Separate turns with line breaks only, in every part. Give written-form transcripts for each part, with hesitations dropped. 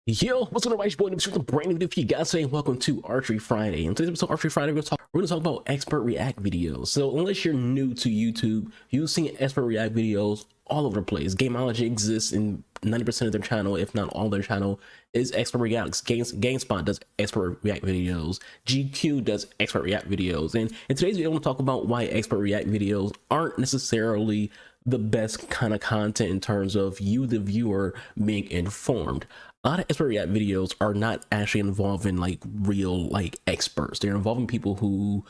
Yo, what's going on, right? Your boy, with a brand new video for you guys today. Welcome to Archery Friday. And today's episode of Archery Friday, we're gonna talk about expert react videos. So unless you're new to YouTube, you've seen expert react videos all over the place. Gameology exists in 90% of their channel, if not all their channel, is expert reacts. GameSpot does expert react videos. GQ does expert react videos. And in today's video, I'm gonna talk about why expert react videos aren't necessarily the best kind of content in terms of you, the viewer, being informed. A lot of expert react videos are not actually involving like real like experts. They're involving people who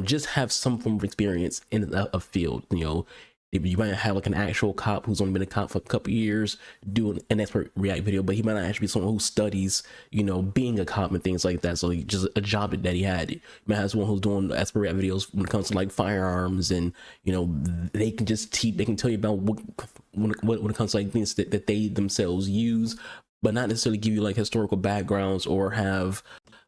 just have some form of experience in a field. You know, you might have like an actual cop who's only been a cop for a couple years doing an expert react video, but he might not actually be someone who studies, you know, being a cop and things like that. So just a job that he had. You might have someone who's doing expert react videos when it comes to like firearms, and you know, they can just teach, they can tell you about what when it comes to like things that they themselves use, but not necessarily give you like historical backgrounds or have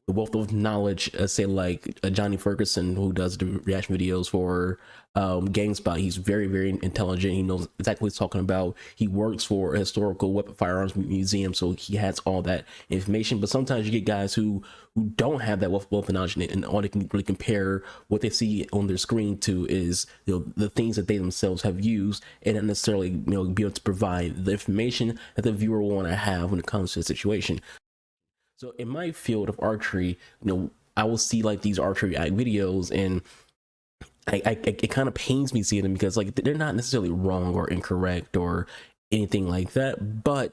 the wealth of knowledge. Say like Johnny Ferguson, who does the reaction videos for GameSpot. He's very intelligent. He knows exactly what he's talking about. He works for a historical weapon firearms museum, so he has all that information. But sometimes you get guys who don't have that wealth of knowledge, and all they can really compare what they see on their screen to is, you know, the things that they themselves have used, and not necessarily, you know, be able to provide the information that the viewer will want to have when it comes to a situation. So in my field of archery, you know, I will see like these archery videos, and it kind of pains me seeing them because like they're not necessarily wrong or incorrect or anything like that, but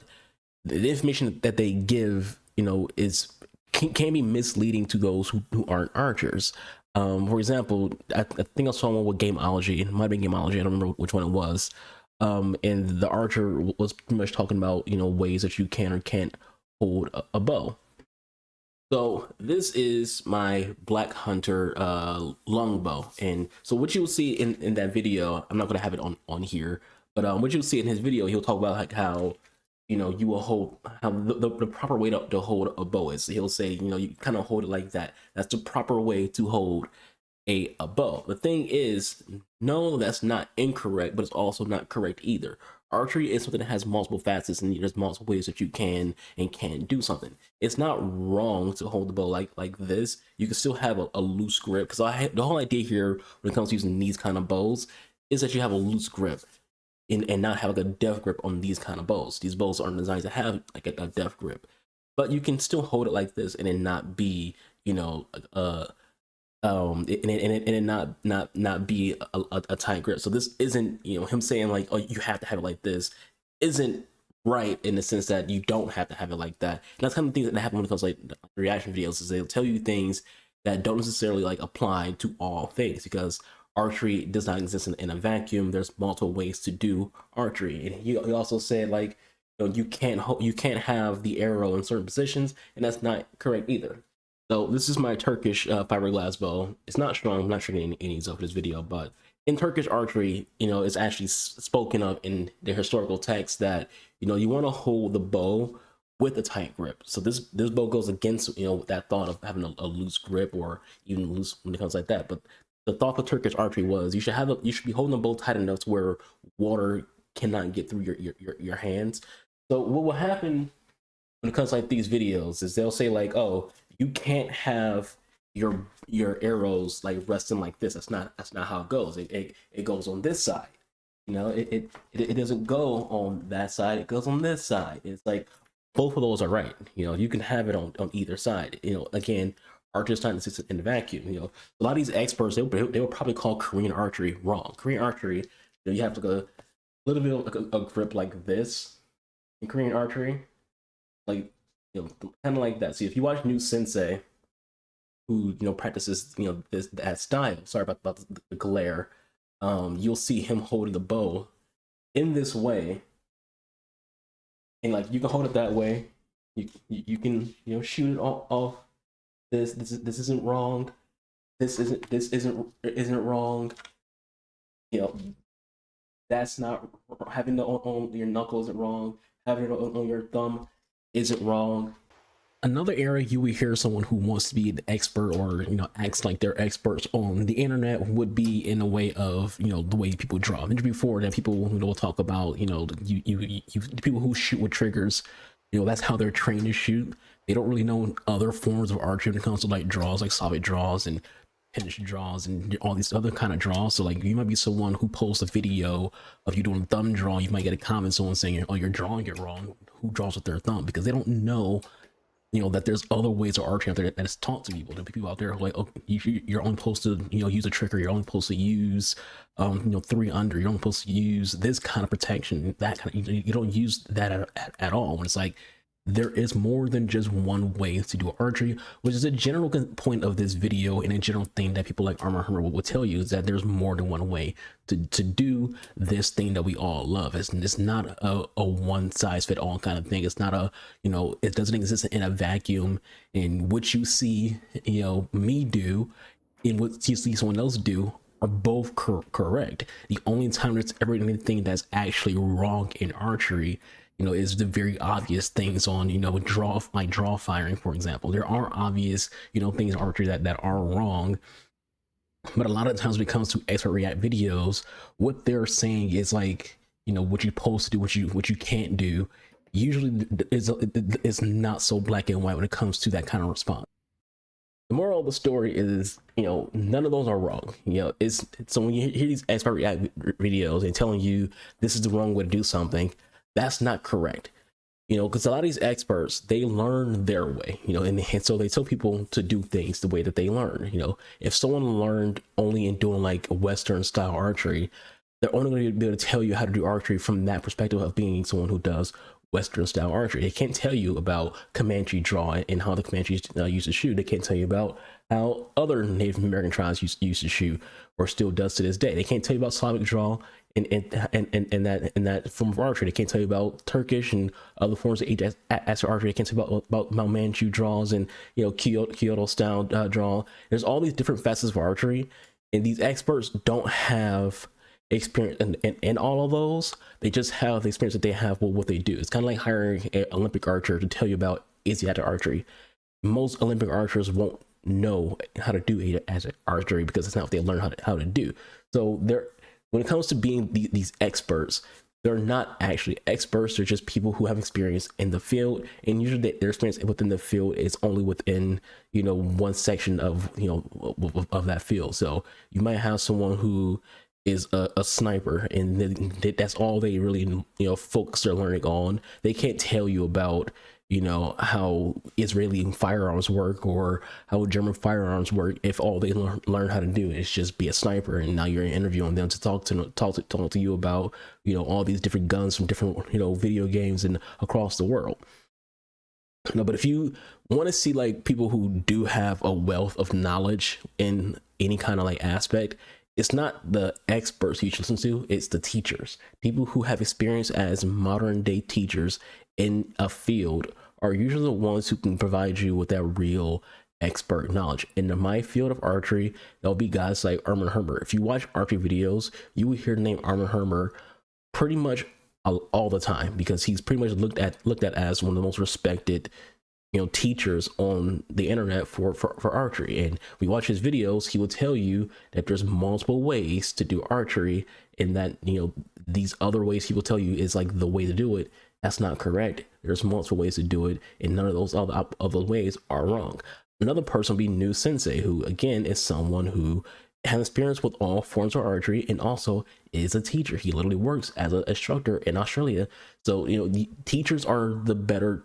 the information that they give, you know, can be misleading to those who aren't archers. For example, I think I saw one with Gameology. It might have been Gameology. I don't remember which one it was. And the archer was pretty much talking about, you know, ways that you can or can't hold a bow. So this is my Black Hunter longbow, and so what you'll see in that video, I'm not gonna have it on here, but what you'll see in his video, he'll talk about like how, you know, you will hold, how the proper way to hold a bow is. He'll say, you know, you kind of hold it like that. That's the proper way to hold a bow. The thing is, no, that's not incorrect, but it's also not correct either. Archery is something that has multiple facets, and there's multiple ways that you can and can't do something. It's not wrong to hold the bow like this. You can still have a loose grip, because the whole idea here when it comes to using these kind of bows is that you have a loose grip and not have like a deft grip on these kind of bows. These bows aren't designed to have like a deft grip, but you can still hold it like this and it not be, you know, and it not be a tight grip. So this isn't, you know, him saying like, oh, you have to have it like this, isn't right in the sense that you don't have to have it like that. And that's kind of things that happen when it comes to like reaction videos, is they'll tell you things that don't necessarily like apply to all things, because archery does not exist in a vacuum. There's multiple ways to do archery. And he also said like, you know, you can't have the arrow in certain positions, and that's not correct either. So this is my Turkish fiberglass bow. It's not strong. I'm not sure any of this video, but in Turkish archery, you know, it's actually spoken of in the historical text that, you know, you want to hold the bow with a tight grip. So this bow goes against, you know, that thought of having a loose grip or even loose when it comes like that. But the thought of Turkish archery was you should be holding the bow tight enough to where water cannot get through your hands. So what will happen when it comes to like these videos is they'll say like, oh, you can't have your arrows like resting like this. That's not how it goes. It goes on this side. You know, it doesn't go on that side. It goes on this side. It's like both of those are right. You know, you can have it on either side. You know, again, archers trying to sit in the vacuum. You know, a lot of these experts, they will probably call Korean archery wrong. Korean archery, you know, you have to go a little bit of like a grip like this in Korean archery, like, you know, kind of like that. See, if you watch New Sensei, who, you know, practices, you know, that style, sorry about the glare, you'll see him holding the bow in this way, and like you can hold it that way. You can, you know, shoot it off. This isn't wrong. This isn't wrong. You know, that's not, having it on your knuckle isn't wrong. Having it on your thumb isn't wrong. Another area you would hear someone who wants to be an expert, or, you know, acts like they're experts on the internet, would be in a way of, you know, the way people draw. I mentioned before that people will talk about, you know, you people who shoot with triggers That's how they're trained to shoot. They don't really know other forms of archery when it comes to like draws, like solid draws and pinch draws and all these other kind of draws. So like you might be someone who posts a video of you doing a thumb draw, you might get a comment someone saying, oh, you're drawing it wrong. Who draws with their thumb? Because they don't know, that there's other ways of archery out there that is taught to people. There'll be people out there who are like, oh, you're only supposed to, use a trigger. You're only supposed to use, 3-under. You're only supposed to use this kind of protection. That kind of, you don't use that at all. When it's like, there is more than just one way to do archery, which is a general point of this video and a general thing that people like Armin Hirmer will tell you, is that there's more than one way to do this thing that we all love. It's not a one size fit all kind of thing. It's not a, it doesn't exist in a vacuum. And what you see, me do and what you see someone else do are both correct. The only time there's ever anything that's actually wrong in archery, is the very obvious things on, draw firing, for example. There are obvious, things in archery that are wrong. But a lot of times when it comes to expert react videos, what they're saying is like, what you're supposed to do, what you can't do, usually is not so black and white when it comes to that kind of response. The moral of the story is, none of those are wrong. It's so when you hear these expert react videos and telling you this is the wrong way to do something, that's not correct. Because a lot of these experts, they learn their way, and so they tell people to do things the way that they learn. If someone learned only in doing like a Western style archery, they're only going to be able to tell you how to do archery from that perspective of being someone who does Western style archery. They can't tell you about Comanche draw and how the Comanches used to shoot. They can't tell you about how other Native American tribes used to shoot or still does to this day. They can't tell you about Slavic draw and that form of archery. They can't tell you about Turkish and other forms of Asian archery. They can't tell you about Manchu draws and Kyoto style draw. There's all these different facets of archery, and these experts don't have experience in all of those. They just have the experience that they have with what they do. It's kind of like hiring an Olympic archer to tell you about Asiatic archery. Most Olympic archers won't know how to do Asiatic archery because it's not what they learn how to do. So when it comes to being these experts, they're not actually experts. They're just people who have experience in the field, and usually their experience within the field is only within one section of of that field. So you might have someone who is a sniper, and that's all they really focus their learning on. They can't tell you about how Israeli firearms work or how German firearms work if all they learn how to do is just be a sniper, and now you're interviewing them to talk to you about all these different guns from different video games and across the world. But if you want to see like people who do have a wealth of knowledge in any kind of like aspect, it's not the experts you should listen to, it's the teachers. People who have experience as modern day teachers in a field are usually the ones who can provide you with that real expert knowledge. In my field of archery, there'll be guys like Armin Hirmer. If you watch archery videos, you will hear the name Armin Hirmer pretty much all the time, because he's pretty much looked at as one of the most respected teachers on the internet for archery. And we watch his videos, he will tell you that there's multiple ways to do archery, and that these other ways he will tell you is like the way to do it. That's not correct. There's multiple ways to do it, and none of those other ways are wrong. Another person would be New Sensei, who again is someone who has experience with all forms of archery and also is a teacher. He literally works as an instructor in Australia. So the teachers are the better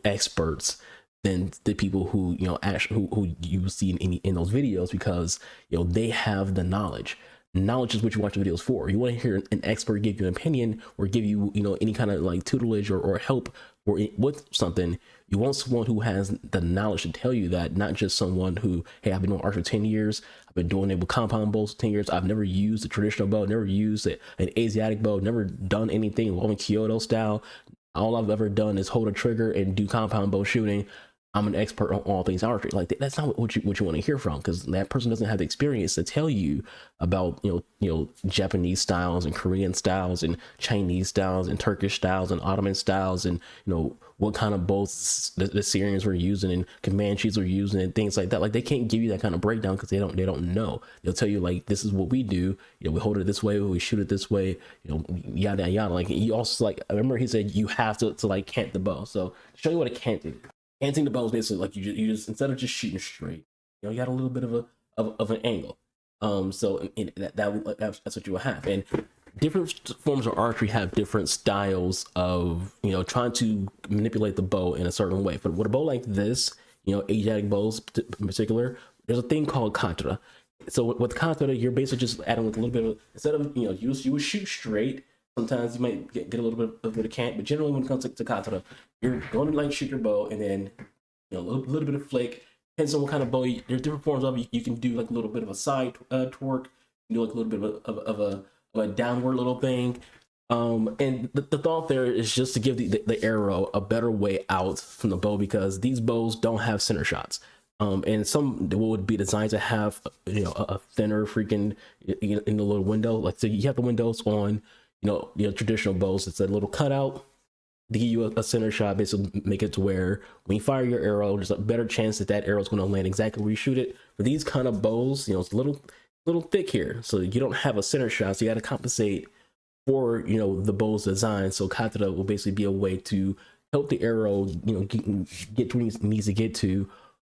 experts than the people who actually who you see in those videos, because they have the knowledge. Knowledge is what you watch the videos for. You want to hear an expert give you an opinion or give you any kind of like tutelage or help or with something. You want someone who has the knowledge to tell you that, not just someone who, hey, I've been doing archery 10 years. I've been doing it with compound bows 10 years. I've never used a traditional bow, never used an Asiatic bow, never done anything involving Kyoto style. All I've ever done is hold a trigger and do compound bow shooting. I'm an expert on all things archery. Like that's not what you want to hear from, because that person doesn't have the experience to tell you about Japanese styles and Korean styles and Chinese styles and Turkish styles and Ottoman styles, and what kind of bows the Syrians were using and Comanches were using and things like that. Like they can't give you that kind of breakdown because they don't know. They'll tell you like, this is what we do. We hold it this way, we shoot it this way. Yada yada. Like he also, like, I remember he said you have to like cant the bow. So to show you what a cant is. Canting the bow is basically like you just instead of just shooting straight, you got a little bit of an angle. So that's what you will have. And different forms of archery have different styles of trying to manipulate the bow in a certain way. But with a bow like this, Asiatic bows in particular, there's a thing called katra. So with katra, you're basically just adding like a little bit of, instead of you would shoot straight. Sometimes you might get a little bit of cant, but generally when it comes to katra, you're going to like shoot your bow, and then a little bit of flick. Depends on what kind of bow. There's different forms of it. You can do like a little bit of a side torque. You can do like a little bit of a downward little thing. And the thought there is just to give the arrow a better way out from the bow, because these bows don't have center shots. And some would be designed to have a thinner freaking in the little window. Like, so you have the windows on traditional bows. It's a little cutout to give you a center shot, basically make it to where when you fire your arrow, there's a better chance that that arrow is going to land exactly where you shoot it. For these kind of bows, it's a little thick here, so you don't have a center shot, so you got to compensate for the bow's design. So kata will basically be a way to help the arrow get to where it needs to get to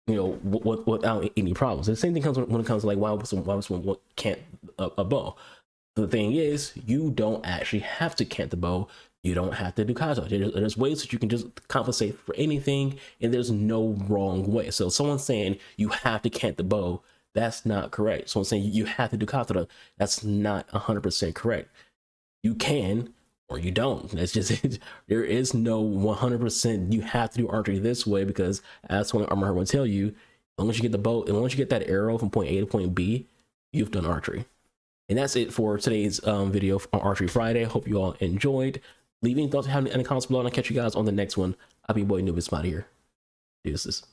without any problems. And the same thing comes when it comes to like why someone can't a bow. The thing is, you don't actually have to cant the bow. You don't have to do kata. There's ways that you can just compensate for anything, and there's no wrong way. So someone saying you have to cant the bow, that's not correct. Someone saying you have to do kata, that's not 100% correct. You can, or you don't. That's just it. There is no 100% you have to do archery this way, because as one Armin Hirmer will tell you, as long as you get the bow, and once you get that arrow from point A to point B, you've done archery. And that's it for today's video on Archery Friday. Hope you all enjoyed. Leave any thoughts, have any comments below, and I'll catch you guys on the next one. I'll be your boy Nubis Spot here. Deuces.